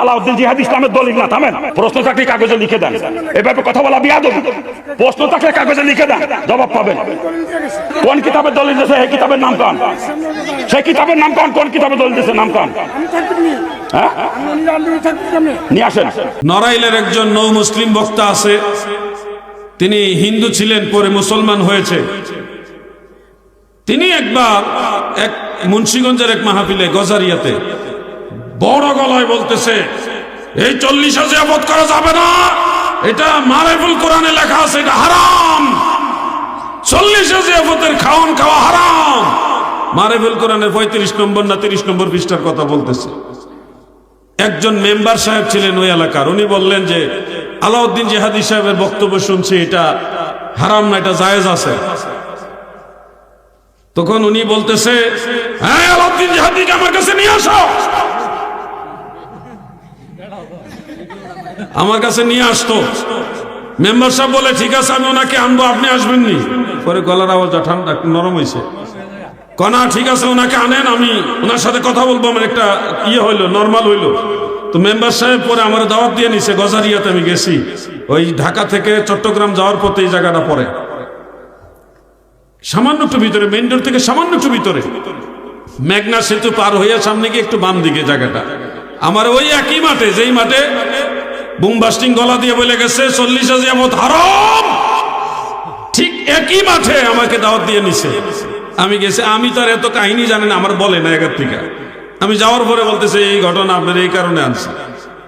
আলাউদ্দিন জিহাদ ইসলামের দলিল না। থামেন, প্রশ্ন থাকলে কাগজে লিখে দেন। এভাবে কথা বলা বিয়াদবি। প্রশ্ন থাকলে কাগজে লিখে দেন, জবাব পাবেন। কোন কিতাবের দলিল দিয়েছে? এই কিতাবের নাম কান? সেই কিতাবের নাম কান? কোন কিতাবের দলিল দিয়েছে নাম কান? হ্যাঁ, নিয়ে আসেন। নড়াইলের একজন নৌ মুসলিম বক্তা আছে, তিনি হিন্দু ছিলেন, পরে মুসলমান হয়েছে। তিনি একবার এক মুন্সিগঞ্জের এক মাহফিলে গজারিয়াতে বড় গলায় বলতেছে, এই 40 জিয়াফত করা যাবে না, এটা মারেফুল কোরআনে লেখা আছে, এটা হারাম। 40 জিয়াফতের খাওয়ান খাওয়া হারাম। মারেফুল কোরআনের 35 নম্বর না 30 নম্বর পৃষ্ঠার কথা বলতেছে। একজন মেম্বার সাহেব ছিলেন ওই এলাকার, উনি বললেন যে আলাউদ্দিন জিহাদি সাহেবের বক্তব্য শুনছি, এটা হারাম না, এটা জায়েজ আছে। তখন উনি বলতেছে, হ্যাঁ, আলাউদ্দিন জিহাদিকে আমার কাছে নিয়ে আসো। আমার কাছে নিয়ে আসতো। মেম্বার সাহেব বলে, ঠিক আছে, আমি ওনাকে আনবো, আপনি আসবেন নি? পরে গলার আওয়াজটা ঠান্ডা নরম হয়েছে। কনা, ঠিক আছে, ওনাকে আনেন, আমি ওনার সাথে কথা বলবো। আমার একটা ইয়ে হইলো, নর্মাল হইলো। তো মেম্বার সাহেব পরে আমার দাওয়াত দিয়ে নিছে গজারিয়াতে। আমি গেছি, ওই ঢাকা থেকে চট্টগ্রাম যাওয়ার পথে এই জায়গাটা পড়ে, সামান্য একটু ভিতরে, মেইন রোড থেকে সামান্য একটু ভিতরে, মেঘনা সেতু পার হইয়া সামনে গিয়ে একটু বাম দিকে জায়গাটা। আমার ওই একই মাঠে, যেই মাঠে বুমবাস্টিং গলা দিয়ে বলে গেছে 40 জিয়াফত হারাম, ঠিক একই মাঠে আমাকে দাওয়াত দিয়ে নিছে। আমি গেছি, আমি তার এত কাহিনী জানেন, আমার বলে না এগার থেকে। আমি যাওয়ার পরে বলতেছে, এই ঘটনা আপনার এই কারণে আনছে।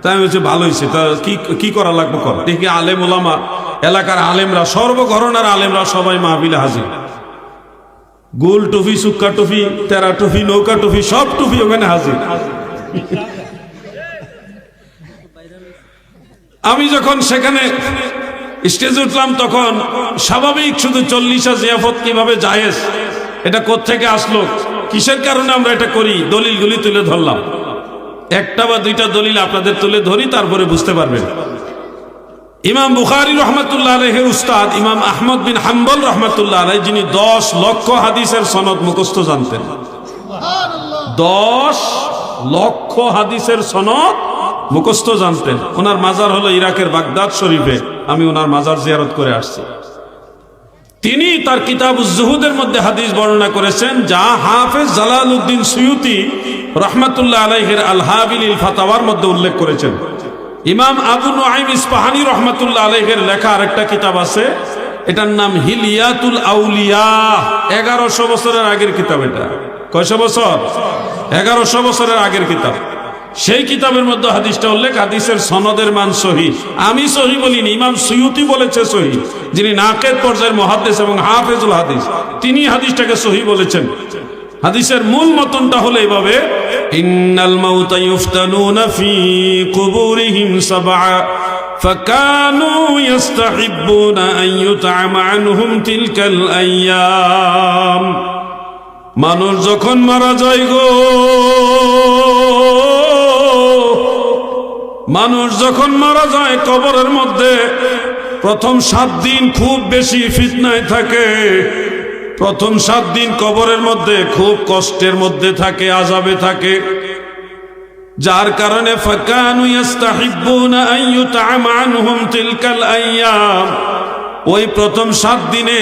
তাই আমি বলছি, ভালো হয়েছে, তা কি করা লাগবে কর। দেখি আলেম ওলামা, এলাকার আলেমরা, সর্বঘরনার আলেমরা সবাই মাহফিলে হাজির। গোল টুপি, সুক্কা টুপি, তেরা টুপি, নৌকা টুপি, সব টুপি ওখানে হাজির। আমি যখন সেখানে স্টেজে উঠলাম, তখন স্বাভাবিক শুধু 40 জিয়াফত কিভাবে জায়েজ, এটা কোত্থেকে আসলো, কিসের কারণে আমরা এটা করি, দলিলগুলি তুলে ধরলাম। একটা বা দুইটা দলিল আপনাদের তুলে ধরি, তারপরে বুঝতে পারবেন। ইমাম বুখারী রহমাতুল্লাহ আলাইহির উস্তাদ ইমাম আহমদ বিন হাম্বল রহমাতুল্লাহ আলাইহি, যিনি 10 লক্ষ হাদিসের সনদ মুখস্থ জানতেন, 10 লক্ষ হাদিসের সনদ মুখস্থ জানতেন। ওনার মাজার হলো ইরাকের বাগদাদ শরীফে। আমি ওনার মাজার জিয়ারত করে আসছি। তিনি তার কিতাবুজ জুহুদের মধ্যে হাদিস বর্ণনা করেছেন, যা হাফেজ জালালউদ্দিন সুয়ুতি রহমাতুল্লাহ আলাইহির আল হাবিলিল ফাতাওয়ার মধ্যে উল্লেখ করেছেন। ইমাম আবু নুআইম ইসফাহানি রহমাতুল্লাহ আলাইহির লেখা আরেকটা কিতাব আছে, এটার নাম হিলিয়াতুল আউলিয়া। 1100 বছরের আগের কিতাব। এটা কয়শো বছর? 1100 বছরের আগের কিতাব। সেই কিতাবের মধ্যে হাদিসটা উল্লেখ, হাদিসের সনদের মান সহিহ। আমি সহিহ বলিনি, ইমাম সুয়ুতি বলেছে সহিহ। যিনি নাকেদ পর্যায়ের মুহাদ্দিস এবং হাফেজুল হাদিস, তিনি হাদিসটাকে সহিহ বলেছেন। হাদিসের মূল মতনটা হলো এইভাবে, ইন্নাল মাউতা ইফতানুনা ফি কুবুরিহিম সাবআ ফাকানু ইস্তাহিব্বুনা আন ইউতআমা আনহুম তিলকাল আইয়াম। মানুষ যখন মারা যায় গো, মানুষ যখন মারা যায় কবরের মধ্যে, প্রথম 7 দিন খুব বেশি ফিতনায় থাকে। প্রথম 7 দিন কবরের মধ্যে খুব কষ্টের মধ্যে থাকে, আযাবে থাকে। যার কারণে ফাকানু ইস্তাহিব্বুনা আন ইউতআমা আনহুম তিলকাল আইয়াম, ওই প্রথম 7 দিনে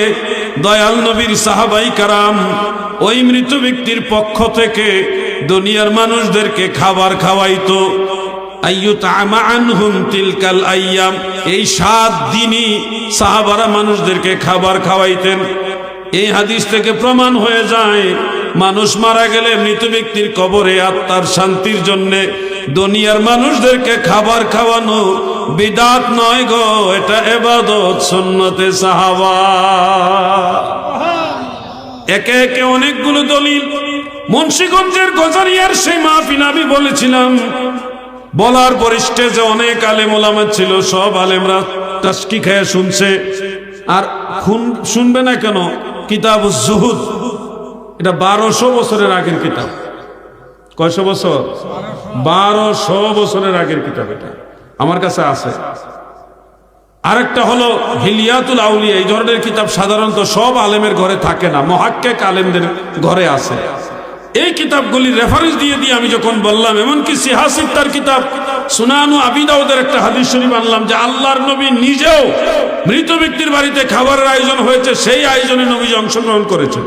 দয়াল নবীর সাহাবাই কারাম ওই মৃত ব্যক্তির পক্ষ থেকে দুনিয়ার মানুষদেরকে খাবার খাওয়াইতো। আইয়ুতআমা আনহুম তিলকাল আইয়াম, এই 7 দিনই সাহাবারা মানুষদেরকে খাবার খাওয়াইতেন। এই হাদিস থেকে প্রমাণ হয়ে যায়, মানুষ মারা গেলে মৃত ব্যক্তির কবরে আত্মার শান্তির জন্য দুনিয়ার মানুষদেরকে খাবার খাওয়ানো বিদআত নয় গো, এটা ইবাদত, সুন্নতে সাহাবা। একে একে অনেকগুলো দলিল। মুন্সিগঞ্জের গজারিয়ার সেই মাহফিল আমি বলেছিলাম, বলার পর স্টেজে অনেক আলেম ওলামা ছিল, সব আলেমরা টাস্কি খেয়ে শুনছে। আর শুনবে না কেন? কিতাবুজ জুহুদ, এটা 1200 বছরের আগের কিতাব। কয়শো বছর? 1200 বছরের আগের কিতাব। এটা আমার কাছে আছে। আরেকটা হলো হিলিয়াতুল আউলিয়া। এই ধরনের কিতাব সাধারণত সব আলেমের ঘরে থাকে না, মুহাক্কিক আলেমদের ঘরে আছে। এই কিতাবগুলির রেফারেন্স দিয়ে আমি যখন বললাম, এমনকি সিহাসিত্তার কিতাব সুনানু আবি দাউদের একটা হাদিস শরীফ আনলাম যে আল্লাহর নবী নিজেও মৃত ব্যক্তির বাড়িতে খাবারের আয়োজন হয়েছে, সেই আয়োজনে নবী অংশগ্রহণ করেছেন।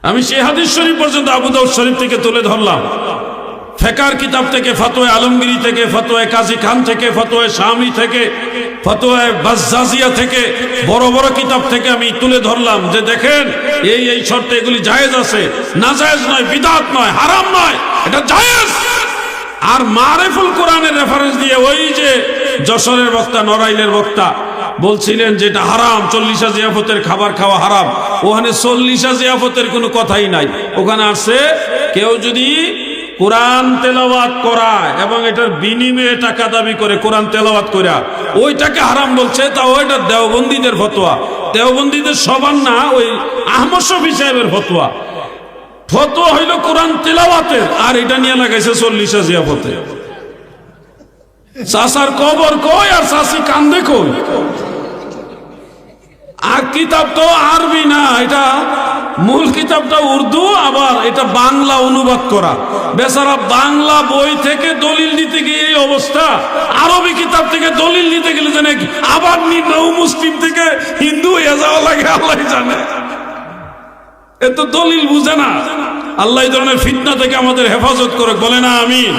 আমি সেই হাদিস শরীফ পর্যন্ত আবু দাউদ শরীফ থেকে তুলে ধরলাম। ফেকার কিতাব থেকে, ফতোয়া আলমগিরি থেকে, ফতোয়া কাজী খান থেকে, ফতোয়া শামি থেকে, ফতোয়া বাজ্জাজিয়া থেকে, বড় বড় কিতাব থেকে আমি তুলে ধরলাম যে দেখেন এই শর্তে এগুলি জায়েজ আছে, নাজায়েজ নয়, বিদআত নয়, হারাম নয়, এটা জায়েজ। আর মারিফুল কোরআনের রেফারেন্স দিয়ে ওই যে যশোরের বক্তা, নড়াইলের বক্তা বলছিলেন যে এটা হারাম, 40 জিয়াফতের খাবার খাওয়া হারাম। ওখানে 40 জিয়াফতের কোনো কথাই নাই। ওখানে আসছে কেউ যদি কোরআন তেলাওয়াত করায় এবং এটার বিনিময়ে টাকা দাবি করে কোরআন তেলাওয়াত করা, ওইটাকে হারাম বলছে। তা ওইটা দেওবন্দীদের ফতোয়া, দেওবন্দীদের সবার না, ওই আহমদ শফি সাহেবের ফতোয়া। ফতোয়া হইল কোরআন তেলাওয়াতের, আর এটা নিয়ে লাগাইছে 40 জিয়াফতে। চাচার কবর কই আর চাচি কান্দে কই? আর কিতাব তো আরবি না, এটা মূল কিতাবটা উর্দু, আবার এটা বাংলা অনুবাদ করা। বেচারা বাংলা বই থেকে দলিল দিতে গিয়ে এই অবস্থা, আরবি কিতাব থেকে দলিল দিতে গেলে জানে আবার নৌ মুসলিম থেকে হিন্দু হয়ে যাওয়া লাগে, আল্লাহ জানে। এত দলিল বুঝে না। আল্লাহ এই ধরনের ফিতনা থেকে আমাদের হেফাজত করে, বলে না আমিন।